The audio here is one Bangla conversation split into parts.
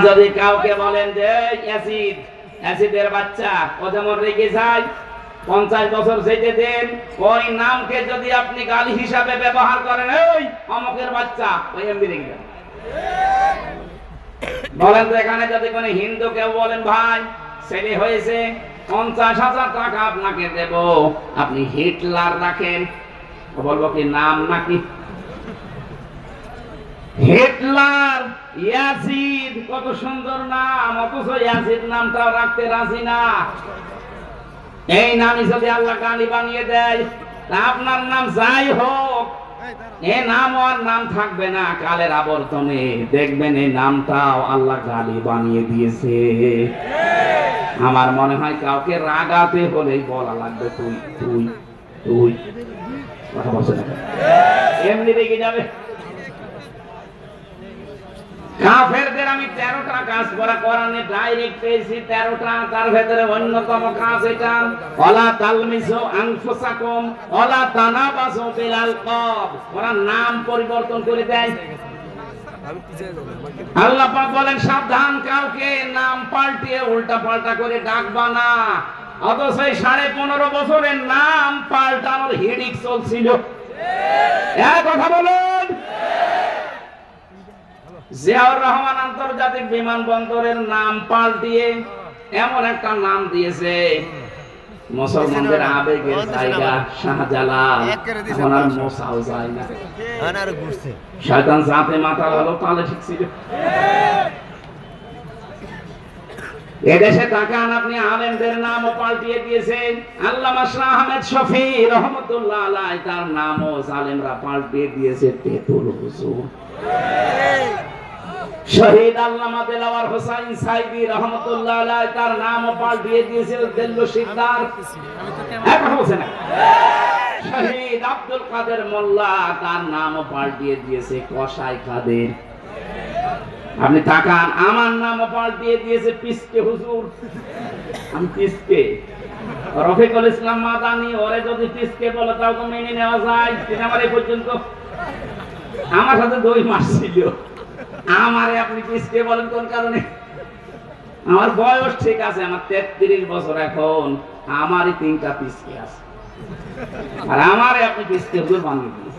যদি কাউকে বলেন যে অ্যাসিড, অ্যাসিডের বাচ্চা, ও যেমন রেগে যায়, 50 বছর যেতে দেন, ওই নামকে যদি আপনি গালি হিসাবে ব্যবহার করেন, ওই অমকের বাচ্চা, ওই এমনি রেগে যাবে। বলেন তো এখানে যদি কোনো হিন্দু কেউ বলেন ভাই ছেলে হয়েছে 50,000 টাকা আপনাকে দেব, আপনি হিটলার রাখেন, বলবো কি নাম নাকি? হিটলার, ইয়াসিদ, কত সুন্দর নাম, অথচ ইয়াসিদ নামটাও রাখতে রাজি না। এই নামই যদি আল্লাহ গালি বানিয়ে দেয়, তা আপনার নাম যাই হোক, এ নাম আর নাম থাকবে না, কালের আবর্তনে দেখবেন এই নামটাও আল্লাহ গালি বানিয়ে দিয়েছে। আমার মনে হয় কাউকে রাগাতে হলেই বলা লাগবে তুই তুই তুই, কথা বলছে না, এমনি রেগে যাবে। কাফেরদের আমি 13টা কাজ করা কোরআনে ডাইরেক্ট পেয়েছি, 13টা। তার ভেতরে অন্যতম কাজ এটা, ওয়ালা তালমিসু আনফুসাকুম ওয়ালা তানাবাসু বিল আলকাব। ওরা নাম পরিবর্তন করে দেয়। আল্লাহ পাক বলেন সাবধান, কাউকে নাম পাল্টিয়ে উল্টা পাল্টা করে ডাকবা না। অথচ 15.5 বছরের নাম পাল্টানোর হিড়িক চলছিল। কথা বলুন। জিয়াউর রহমান আন্তর্জাতিক বিমানবন্দরের নাম পাল্টিয়ে এমন একটা নাম দিয়েছে, মুসলমানদের আবেগের জায়গা শাহজালাল, এখন আর মোসাও যায় না। শয়তান জাতে মাথা হলো, তাহলে ঠিক ছিল। এদেশে তাকান আপনি, আলেমদের নামও পাল্টিয়ে দিয়েছেন। আল্লামা শাহ আহমেদ শফি রহমতুল্লাহ আলাইহি, তার নামও আলেমরা পাল্টিয়ে দিয়েছে তেতুল হুজুর। শহীদ আল্লামা দেলাওয়ার হোসেন সাইদি রহমতুল্লাহ আলাইহি, তার নামও পাল্টিয়ে দিয়েছে দেল্লো শিকদার। এখন বলছে না, শহীদ আব্দুল কাদের মোল্লা, তার নামও পাল্টিয়ে দিয়েছে কসাই কাদের। আপনি তাকান, আমার নামও পাল্টিয়ে দিয়েছে পিসকে হুজুর। আমি পিসকে, রফিকুল ইসলাম মাদানি, ওরে যদি পিসকে বলে তাও তো মেনে নেওয়া যায়। তিনি আমার এই পর্যন্ত আমার সাথে 2 মাস ছিল, আমারে আপনি পিসকে বলেন কোন কারণে? আমার বয়স ঠিক আছে, আমার 33 বছর এখন, আমারই 3টা পিসকে আছে, আর আমারে আপনি পিসকে হুজুর বানিয়ে দিয়েছেন।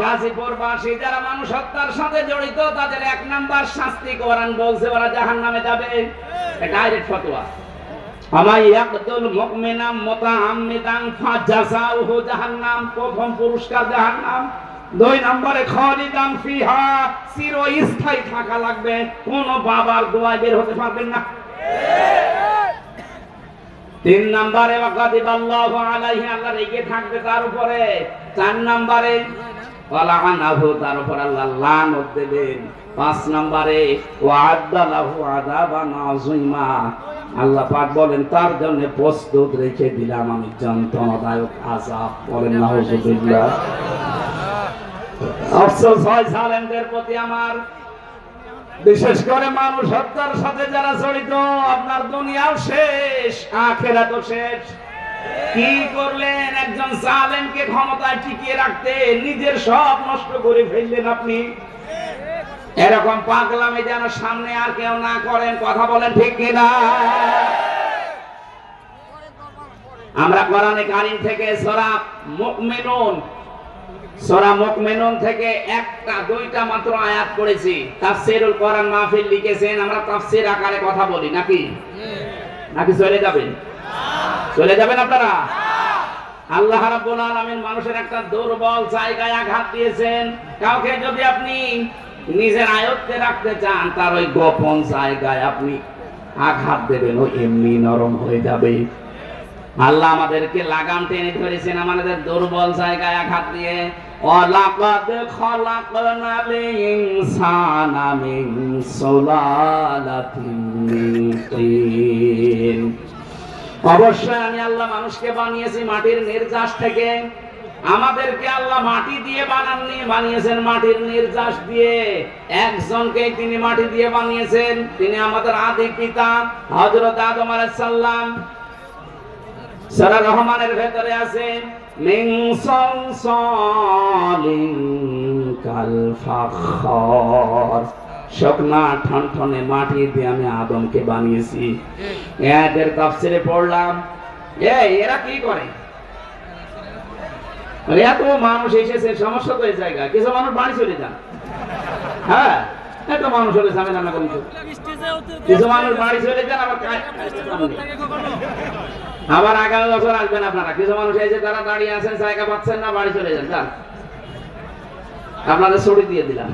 গাজীপুরবাসী যারা মানুষ হত্যার সাথে জড়িত, তাদের 1 নাম্বার শাস্তি কোরআন বলছে ওরা জাহান্নামে যাবে, ডাইরেক্ট ফতোয়া। আমায় ইয়াকতুল মুমিনা মুতাআম্মিদান ফাজাযাউহু জাহান্নাম, প্রথম পুরস্কার জাহান্নাম। 2 নম্বরে খালিদান ফিহা, চিরস্থায়ী থাকা লাগবে, কোন বাবার দোয়ায় বের হতে পারবেন না। 3 নম্বরে ওয়াকাদিবাল্লাহু আলাইহি, আল্লাহ রেগে থাকবে তার উপরে। 4 নম্বরে ওয়ালাআনাহু, তার উপর আল্লাহ লানত দেবেন। 5 নম্বরে ওয়া'আদ্দা লাহু আযাবান আযীমা, আল্লাহ পাক বলেন তার জন্য প্রস্তুত রেখে দিলাম আমি যন্ত্রণাদায়ক আযাব। বলেন নাউযুবিল্লাহ। আফসোস হয় জালেমদের প্রতি আমার, বিশেষ করে মানুষ হত্যার সাথে যারা জড়িত। আপনার দুনিয়াও শেষ, আখিরাতও শেষ। কি করলেন? একজন জালেমকে ক্ষমতায় টিকিয়ে রাখতে নিজের সব নষ্ট করে ফেললেন আপনি। এরকম পাগলামি যেন সামনে আর কেউ না করেন, কথা বলেন ঠিক কিনা? আমরা কোরআনে কারীম থেকে সূরা মুমিনুন থেকে 1টা-2টা মাত্র আয়াত পড়েছি। তাফসীরুল কোরআন মাহফিল লিখেছেন, আমরা তাফসীর আকারে কথা বলি নাকি? নাকি চলে যাবেন? চলে যাবেন আপনারা? আল্লাহ রাব্বুল আলামিন মানুষের একটা দুর্বল জায়গায় আঘাত দিয়েছেন। কাউকে যদি আপনি নিজের আয়ত্তে রাখতে চান, তার ওই গোপন জায়গায় আপনি আঘাত দেবেন, ও এমনি নরম হয়ে যাবে। আল্লাহ আমাদেরকে লাগাম টেনে ধরেছেন আমাদের দুর্বল জায়গায় আঘাত দিয়ে। ওয়ালাকাদ খালাকনাল ইনসানা মিন সুলালাতিন মিন তিন, অবশ্যই আমি আল্লাহ মানুষকে বানিয়েছি মাটির নির্যাস থেকে। আমাদেরকে আল্লাহ মাটি দিয়ে বানাননি, বানিয়েছেন মাটির নির্যাস দিয়ে। একজনকে তিনি মাটি দিয়ে বানিয়েছেন, তিনি আমাদের আদি পিতা হযরত আদম আলাইহিস সালাম। সূরা রহমানের ভেতরে আছে মিন সালসালিন কাল ফাখর। শুকনা ঠনঠনে মাটি দিয়ে আমি আদমকে বানিয়েছি। এদের তাফসিরে পড়লাম, এরা কি করে? এত মানুষ এসেছে, সমস্যা তো এই জায়গায়। কিছু মানুষ বাড়ি চলে যান। হ্যাঁ, এত মানুষ হলে ঝামেলা না করি। কিছু মানুষ বাড়ি চলে যান, আবার আগামী বছর আসবেন আপনারা। কিছু মানুষ এসে তারা দাঁড়িয়ে আছেন, জায়গা পাচ্ছেন না, বাড়ি চলে যান। আপনাদের ছুটি দিয়ে দিলাম।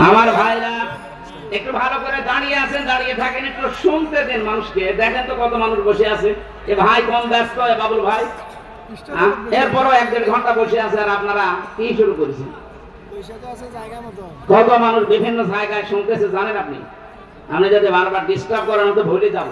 আমার ভাইরা একটু ভালো করে দাঁড়িয়ে আছেন, দাঁড়িয়ে থাকেন, একটু শুনতে দেন মানুষকে। দেখেন তো কত মানুষ বসে আছে। এ ভাই কম ব্যস্ত, বাবুল ভাই এরপরও 1-1.5 ঘন্টা বসে আছে, আর আপনারা কি শুরু করেছেন? কত মানুষ বিভিন্ন জায়গায় শুনতেছে জানেন আপনি? আমি যদি বারবার ডিস্টার্ব করেন তো ভুলে যাব।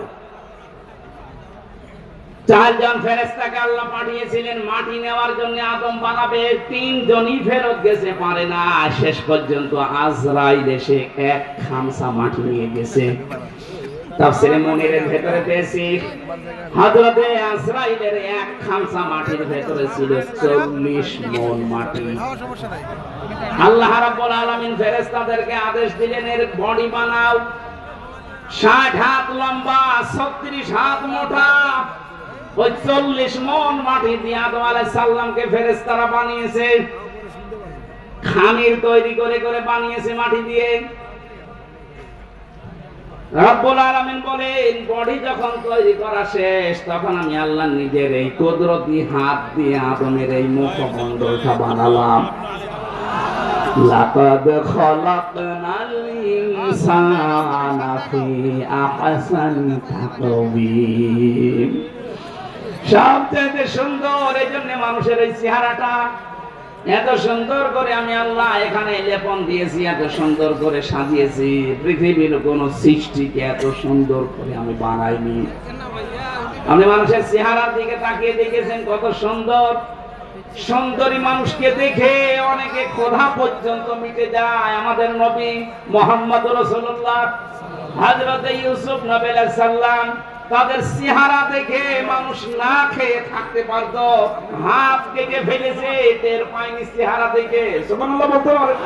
4 জন ফেরেশতাকে আল্লাহ পাঠিয়েছিলেন মাটি নেওয়ার জন্য, আদম বানাবে। 3 জনই ফেরত গেছে, পারে না। শেষ পর্যন্ত আজরাইল এসে 1 খামসা মাটি নিয়ে গেছে। তাফসীরে মুনিরের ভেতরে পেয়েছি, হযরতে আজরাইলের 1 খামসা মাটির ভেতরে ছিল 40 মণ মাটি। আল্লাহ রাব্বুল আলামিন ফেরেশতাদেরকে আদেশ দিলেন, এর বডি বানাও। 60 হাত লম্বা, 36 হাত মোটা। ওই 40 মণ মাটি দিয়ে আদম আলাইহিস সালামকে ফেরেশতারা বানিয়েছে। খামির তৈরি করে করে বানিয়েছে মাটি দিয়ে। রব্বুল আলামিন বলেন, বডি যখন তৈরি করা শেষ, তখন আমি আল্লাহ নিজের এই কুদরতি হাত দিয়ে আদমের এই মুখমণ্ডলটা বানালাম। লাকাদ খালাকনাল ইনসানা ফি আহসানি তাকওয়িম। সবচেয়ে সুন্দর, এই জন্য মানুষের এই চেহারাটা এত সুন্দর করে আমি আল্লাহ এখানে লেপন দিয়েছি, এত সুন্দর করে সাজিয়েছি। পৃথিবীর কোন সৃষ্টিকে এত সুন্দর করে আমি বানাইনি। আপনি মানুষের চেহারার দিকে তাকিয়ে দেখেছেন কত সুন্দর? সুন্দরী মানুষকে দেখে অনেকে ক্ষুধা পর্যন্ত মিটে যায়। আমাদের নবী মুহাম্মদুর রাসূলুল্লাহ, হযরত ইউসুফ নবী আলাইহিস সালাম, তাদের চেহারা দেখে মানুষ না খেয়ে থাকতে পারতো। হাত কেটে ফেলেছে, টের পায়নি চেহারা দেখে। সুবহানাল্লাহ বলতে পারেন?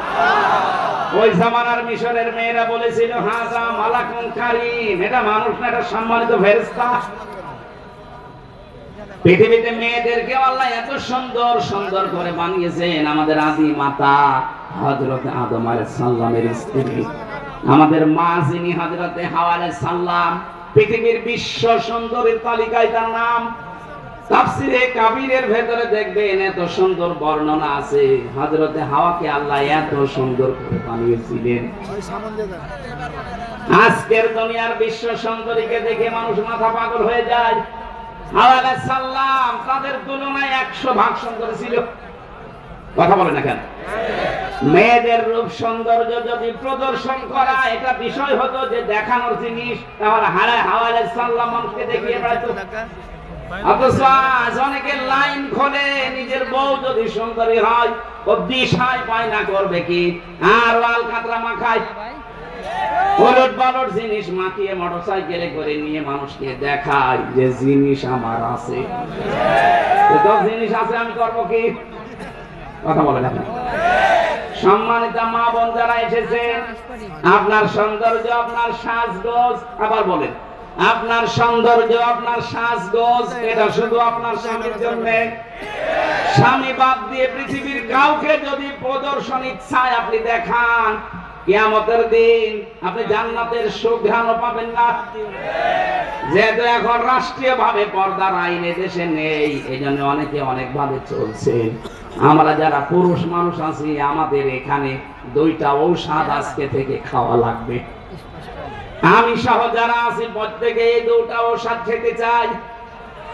ওই জামানার মিশরের মেয়েরা বলেছিল, হাজা মালাকুন কারীম, এটা মানুষ না, এটা সম্মানিত ফেরেশতা। পৃথিবীতে মেয়েদেরকে আল্লাহ এত সুন্দর সুন্দর করে বানিয়েছেন। আমাদের আদি মাতা হযরত আদম আলাইহিস সালামের স্ত্রী, আমাদের মা যিনি হযরত হাওয়া আলাইহিস সালাম, পৃথিবীর বিশ্ব সুন্দরীর তালিকায় তার নাম। তাফসীরে কাবীরের ভেতরে দেখবেন এত সুন্দর বর্ণনা আছে। হযরত হাওয়াকে আল্লাহ এত সুন্দর করে বানিয়েছিলেন। আজকের দুনিয়ার বিশ্ব সুন্দরীকে দেখে মানুষ মাথা পাগল হয়ে যায়। হাওয়া আলাইহিস সালাম তাদের তুলনায় 100 ভাগ সুন্দর ছিল। কথা বলে না কেন? মেয়েদের রূপ সৌন্দর্য যদি প্রদর্শন করা এটা বিষয় হতো যে দেখানোর জিনিস, তাহলে হাওয়া আলাইহিস সালাম মানুষকে দেখিয়ে বেড়াতো। অথচ আজ অনেকে লাইন খোলে, নিজের বউ যদি সুন্দরী হয় ও দিশায় পায় না করবে কি, আর লাল কাতরা মাখায়, ওলট পালট জিনিস মাখিয়ে মোটরসাইকেলে করে নিয়ে মানুষকে দেখায় যে জিনিস আমার আছে। তো জিনিস আছে, আমি করবো কি? কথা বলে না। সম্মানিত মা বোন যারা এসেছেন, আপনার সৌন্দর্য, আপনার সাজগোজ, আবার বলেন আপনার সৌন্দর্য, আপনার সাজগোজ, এটা শুধু আপনার স্বামীর জন্য। স্বামী বাদ দিয়ে পৃথিবীর কাউকে যদি প্রদর্শন ইচ্ছায় আপনি দেখান, কিয়ামতের দিন আপনি জান্নাতের সুঘ্রাণও পাবেন না। যেহেতু এখন রাষ্ট্রীয় ভাবে পর্দার আইন দেশে নেই, এই জন্য অনেকে অনেক ভাবে চলছে। আমরা যারা পুরুষ মানুষ আছি, আমাদের এখানে 2টা ঔষধ আজকে থেকে খাওয়া লাগবে। আমি সহ যারা আছি প্রত্যেকে এই 2টা ঔষধ খেতে চাই।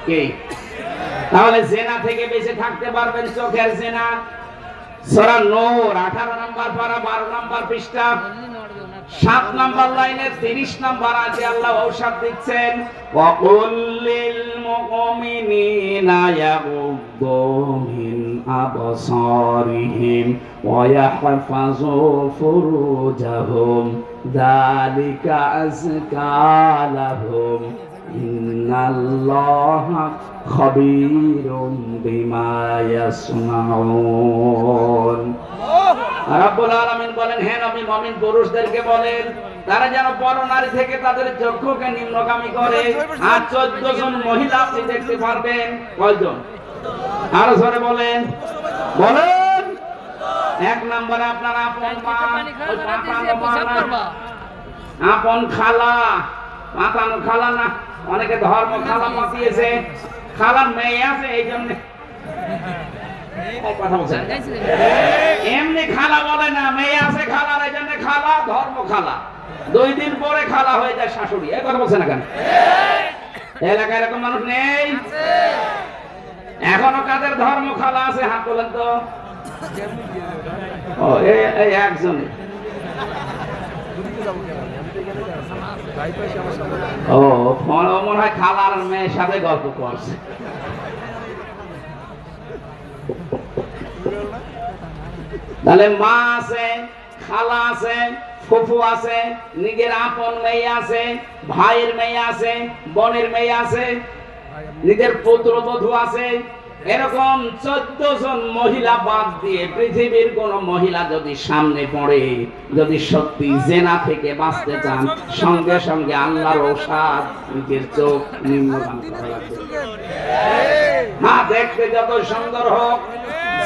কি? তাহলে জেনা থেকে বেঁচে থাকতে পারবেন। চোখের জেনা, সূরা নূর 18 নম্বর পারা 12 নম্বর পৃষ্ঠা 7 নম্বর লাইনের 30 নম্বর আছে আল্লাহ ঔষধ দিচ্ছেন। ওয়াকুল লিল মুমিনিনা ইয়াগুদ্দু মিন আবসারিহিম ওয়া ইয়াহফাযু ফুরুজাহুম যালিকা আযকা লাহুম ইন্নাল্লাহা খাবীরুম বিমা ইয়াসনাউন। রাব্বুল আলামিন বলেন, হে নবী মুমিন পুরুষদেরকে বলেন তারা যেন পরনারী থেকে তাদের চক্ষুকে নিম্নগামী করে। আর 14 জন মহিলা আপনি দেখতে পারবেন। কয়জন? আরো জোরে বলেন, বলেন। এক নম্বরে আপনার আপন মা, আপন খালা, মাতানো খালা না, অনেকে ধর্ম খালা মাতিয়েছে, খালার মেয়ে আছে এই জন্য কথা বলছেন। এমনি খালা বলে না, মেয়ে আছে খালার এই জন্য খালা, ধর্ম খালা। 2 দিন পরে খালা হয়ে যায় শাশুড়ি। এই কথা বলছে না কেন? এলাকায় এরকম মানুষ নেই? এখনো কাদের ধর্ম খালা আছে হাত তোলেন তো? ও এই একজন। ও মনে হয় খালার মেয়ের সাথে গল্প করছে। তাহলে মা আছে, খালা আছে, ফুফু আছে, নিজের আপন মেয়ে আছে, ভাইয়ের মেয়ে আছে, বোনের মেয়ে আছে, নিজের পুত্রবধূ আছে। এরকম 14 জন মহিলা বাদ দিয়ে পৃথিবীর কোন মহিলা যদি সামনে পড়ে, যদি সত্যি জেনা থেকে বাঁচতে চান, সঙ্গে সঙ্গে আল্লাহর ঔষধ নিজের চোখ নিম্নগামী করা লাগবে। হ্যাঁ, দেখতে যত সুন্দর হোক,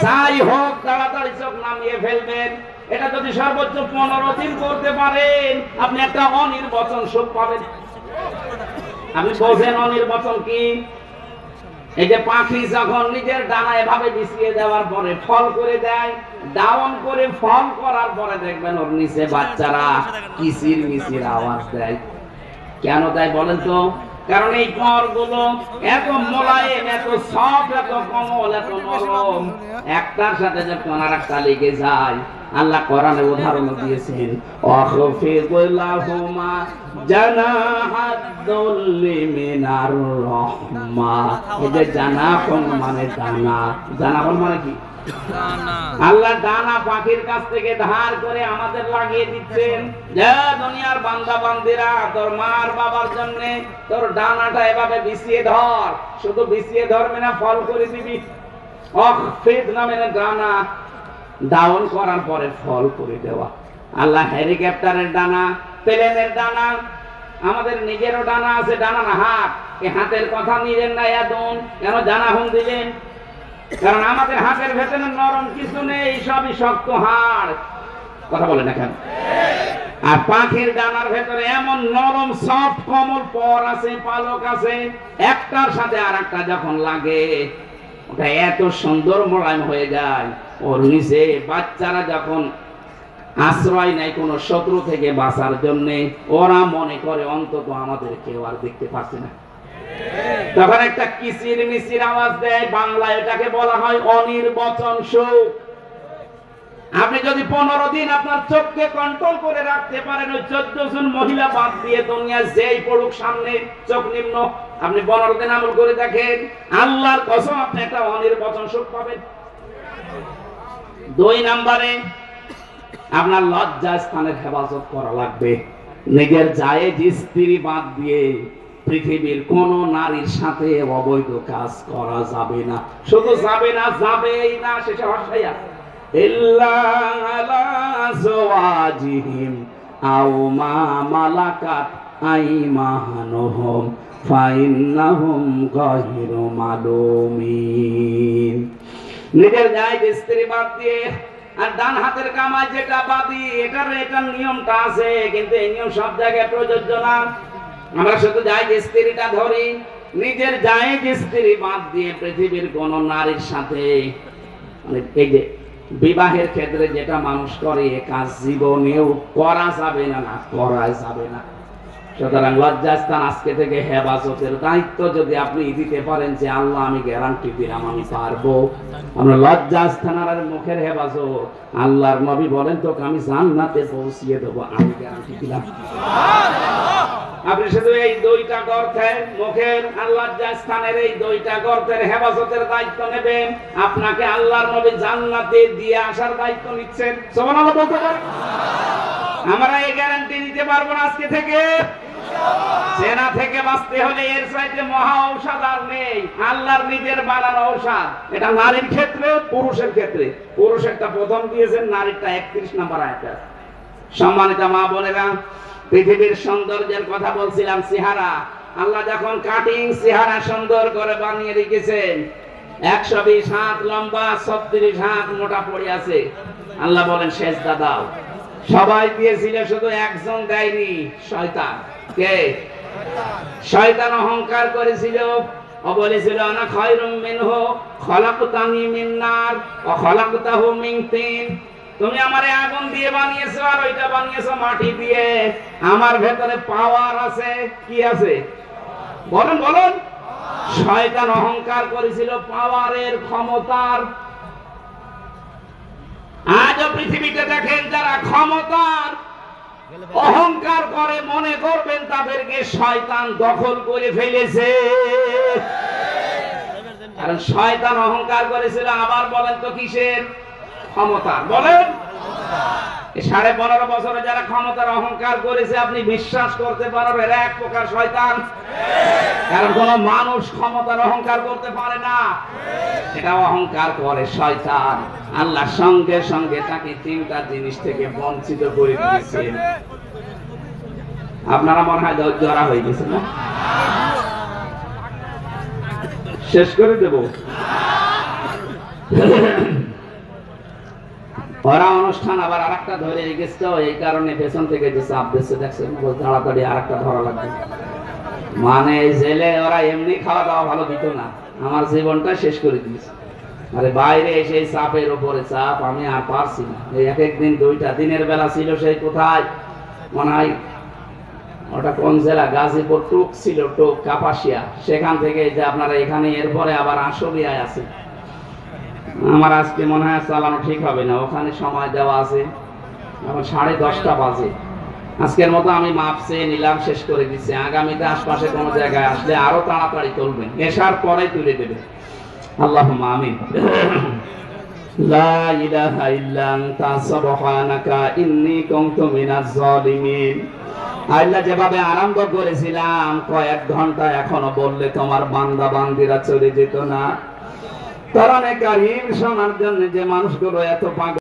যাই হোক, তাড়াতাড়ি চোখ নামিয়ে ফেলবেন। এটা যদি সর্বোচ্চ 15 দিন করতে পারেন, আপনি একটা অনির্বচন সুখ পাবেন। আপনি বোঝেন অনির্বচন কি? এই যে পাখি যখন নিজের ডানা এভাবে বিছিয়ে দেওয়ার পরে ফল করে দেয়, ডাউন করে ফল করার পরে দেখবেন ওর নিচে বাচ্চারা কিচির মিচির আওয়াজ দেয়। কেন দেয় বলেন তো? কারণ এই পরগুলো এত মোলায়েম, এত সফট, এত কোমল, এত নরম, একটার সাথে যখন আরেকটা লেগে যায়। আল্লাহ কোরআনে উদাহরণ দিয়েছেন, আখফিদ লাহুমা জানাহাদ-দুল্লি মিনার রাহমা। এই যে জানাহুন মানে দানা, জানাহুন মানে কি? আল্লাহ দানা পাখির কাছ থেকে ধার করে আমাদের লাগিয়ে দিচ্ছেন। যে দুনিয়ার বান্দা বান্দিরা, তোর মার বাবার জন্য তোর দানাটা এভাবে বিছিয়ে ধর। শুধু বিছিয়ে ধরবে না, ফল করে দিবি। আখফিদ নামে দানা, ডাউন করার পরে ফল করে দেওয়া। আল্লাহ হেলিকপ্টারের ডানা, প্লেনের ডানা, আমাদের নিজেরও ডানা আছে। ডানা না হাত, এই হাতের কথা নিলেন না এদন, কেন জানাহুন দিলেন? কারণ আমাদের হাতের ভেতরে নরম কিছু নেই, সবই শক্ত হাড়। কথা বলে না কেন? আর পাখির ডানার ভেতরে এমন নরম সফট কোমল পর আছে, পালক আছে, একটার সাথে আর একটা যখন লাগে ওটা এত সুন্দর মোলায়েম হয়ে যায়। ওর নিচে বাচ্চারা যখন আশ্রয় নেয় কোন শত্রু থেকে বাঁচার জন্য, ওরা মনে করে অন্তত আমাদের কেউ আর দেখতে পাচ্ছে না, তখন একটা কিচির মিচির আওয়াজ দেয়। বাংলায় এটাকে বলা হয় অনির্বচন সুখ। আপনি যদি 15 দিন আপনার চোখকে কন্ট্রোল করে রাখতে পারেন, ওই 14 জন মহিলা বাদ দিয়ে দুনিয়া যেই পড়ুক সামনে, চোখ নিম্ন, আপনি 15 দিন আমল করে দেখেন, আল্লাহর কসম আপনি একটা অনির্বচন সুখ পাবেন। 2 নম্বরে আপনার লজ্জা স্থানের হেফাজত করা লাগবে। নিজের জায়েজ স্ত্রী বাদ দিয়ে পৃথিবীর কোন নারীর সাথে অবৈধ কাজ করা যাবে না। শুধু যাবে না, যাবেই না, শেষে হসাইয়া ইল্লা আলা যাওয়াজিহিম আও মা মালাকাত আইমানুহুম ফাইন্নাহুম গায়রু মালুমিন। নিজের জায়েজ স্ত্রী বাদ দিয়ে আর ডান হাতের কামাই যেটা বাদি, এটার নিয়মটা আছে, কিন্তু এই নিয়ম সব জায়গায় প্রযোজ্য না। আমরা শুধু জায়েজ স্ত্রীটা ধরি, নিজের জায়েজ স্ত্রী বাদ দিয়ে পৃথিবীর কোন নারীর সাথে, মানে এই যে বিবাহের ক্ষেত্রে যেটা মানুষ করে, এ কাজ জীবনেও করা যাবে না, না করা যাবে না। সুতরাং লজ্জাস্থান আজকে থেকে হেফাজতের দায়িত্ব যদি আপনি দিতে পারেন যে আল্লাহ আমি গ্যারান্টি দিলাম আমি পারবো। আমরা লজ্জাস্থানের মুখের হেফাজত, আল্লাহর নবী বলেন তো আমি জান্নাতে পৌঁছিয়ে দেবো, আমি গ্যারান্টি দিলাম। আপনি শুধু এই 2টা গর্তের মুখের আর লজ্জাস্থানের এই 2টা গর্তের হেফাজতের দায়িত্ব নেবেন, আপনাকে আল্লাহর নবী জান্নাতে দিয়ে আসার দায়িত্ব নিচ্ছেন। সুবহানাল্লাহ বলতে পারেন? আমরা এই গ্যারান্টি দিতে পারবো না আজকে থেকে। জেনা থেকে বাঁচতে হলে এর চাইতে মহা ঔষধ আর নেই। আল্লাহর নিজের বানানো ঔষধ। এটা নারীর ক্ষেত্রে, পুরুষের ক্ষেত্রে। পুরুষেরটা প্রথম দিয়েছেন, নারীরটা 31 নম্বর আয়াতে। সম্মানিত মা বোনেরা, পৃথিবীর সৌন্দর্যের কথা বলছিলাম, চেহারা। আল্লাহ যখন কাটিং চেহারা সুন্দর করে বানিয়ে রেখেছেন, 120 হাত লম্বা, 36 হাত মোটা পড়ে আছে। আল্লাহ বলেন সেজদা দাও। সবাই দিয়েছিল, শুধু একজন দেয়নি, শয়তান। কে? শয়তান অহংকার করেছিল, ও বলেছিল আনা খায়রুম মিনহু খলাকতানি মিন নার ওয়া খলাকতাহু মিন তিন। তুমি আমারে আগুন দিয়ে বানিয়েছো আর ওইটা বানিয়েছো মাটি দিয়ে। আমার ভেতরে পাওয়ার আছে। কি আছে? বলুন বলুন। শয়তান অহংকার করেছিল পাওয়ারের, ক্ষমতার। আজও পৃথিবীতে দেখেন যারা ক্ষমতার অহংকার করে, মনে করবেন তাদেরকে শয়তান দখল করে ফেলেছে। কারণ শয়তান অহংকার করেছিল। আবার বলেন তো কিসের? ক্ষমতা। বলেন 15.5 বছরে যারা ক্ষমতার অহংকার করেছে, আপনি বিশ্বাস করতে পারেন এরা এক প্রকার শয়তান। কারণ কোন মানুষ ক্ষমতার অহংকার করতে পারে না, এটা অহংকার করে শয়তান। আল্লাহ সঙ্গে সঙ্গে তাকে 3টা জিনিস থেকে বঞ্চিত করে দিয়েছেন। আপনারা মনে হয় ধরা হয়ে গেছে না? শেষ করে দেব। ওরা অনুষ্ঠান আবার আরেকটা ধরে রেখেছে, এই কারণে পেছন থেকে যে চাপ দিচ্ছে দেখছেন, তাড়াতাড়ি আরেকটা ধরা লাগবে। মানে জেলে ওরা এমনি খাওয়া দাওয়া ভালো দিত না, আমার জীবনটা শেষ করে দিয়েছে। আরে বাইরে এসে চাপের উপরে চাপ, আমি আর পারছি না। এই এক একদিন 2টা, দিনের বেলা ছিল সেই কোথায় মনে হয় ওটা কোন জেলা, গাজীপুর টোক ছিল, টোক কাপাসিয়া, সেখান থেকে যে আপনারা এখানে, এরপরে আবার আশুলিয়ায় আছে। আমার আজকে মনে হয় চালানো ঠিক হবে না, ওখানে সময় দেওয়া আছে, এখন 10:30 বাজে। আজকের মতো আমি মাপ চেয়ে নিলাম, শেষ করে দিচ্ছি। আগামীতে আশপাশে কোনো জায়গায় আসলে আরো তাড়াতাড়ি তুলবেন, এসার পরে তুলে দেবেন। আল্লাহুম্মা আমিন। লা ইলাহা ইল্লা আনতা সুবহানাকা ইন্নী কুনতু মিনাজ জালিমিন। আল্লাহ যেভাবে আরম্ভ করেছিলাম, কয়েক ঘন্টা এখনো বললে তোমার বান্দা বান্দিরা চলে যেত না। কোরআনে কারীম শোনার জন্য যে মানুষগুলো এত পাগল।